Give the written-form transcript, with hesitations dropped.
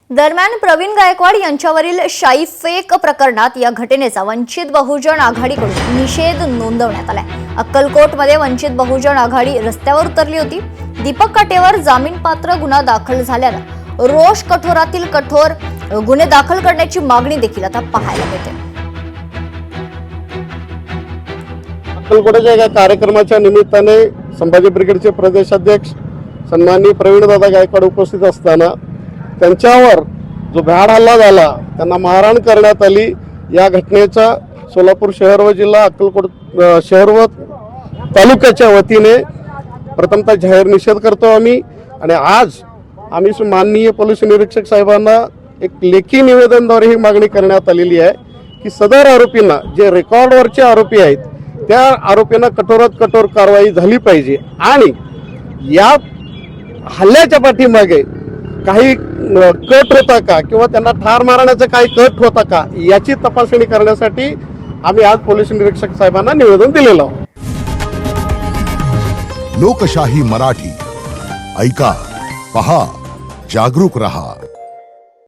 दरम्यान प्रवीण गायकवाड यांच्यावरील शाई फेक प्रकरणात या घटनेचा वंचित बहुजन आघाडीकडून निषेध नोंदवण्यात आलाय। अक्कलकोटमध्ये वंचित बहुजन आघाडी रस्त्यावर उतरली होती। दीपक काटेवर जामीनपात्र गुन्हा दाखल झाल्यानं रोष कठोरातील कठोर गुन्हे दाखल करण्याची मागणी देखील आता पाहायला मिळते। अक्कलकोटच्या एका कार्यक्रमाच्या निमित्ताने संभाजी ब्रिगेडचे प्रदेशाध्यक्ष सन्माननीय प्रवीण दादा गायकवाड उपस्थित असताना त्यांच्यावर जो भ्याड हल्ला झाला, त्यांना मारहाण करण्यात आली। या घटनेचा सोलापूर शहर व जिल्हा अक्कलकोट शहर व तालुक्याच्या वतीने प्रथमतः जाहीर निषेध करतो आम्ही। आणि आज आम्ही माननीय पोलीस निरीक्षक साहेबांना एक लेखी निवेदनाद्वारे ही मागणी करण्यात आलेली आहे की सदर आरोपींना, जे रेकॉर्डवरचे आरोपी आहेत, त्या आरोपींना कठोरात कठोर कारवाई झाली पाहिजे। आणि या हल्ल्याच्या पाठीमागे काही कट होता का किंवा त्यांना ठार मारण्याचा काही कट होता का याची तपासणी करण्यासाठी आम्ही आज पोलीस निरीक्षक साहेबांना निवेदन दिलेलं आहोत। लोकशाही मराठी ऐका, पहा, जागरूक रहा।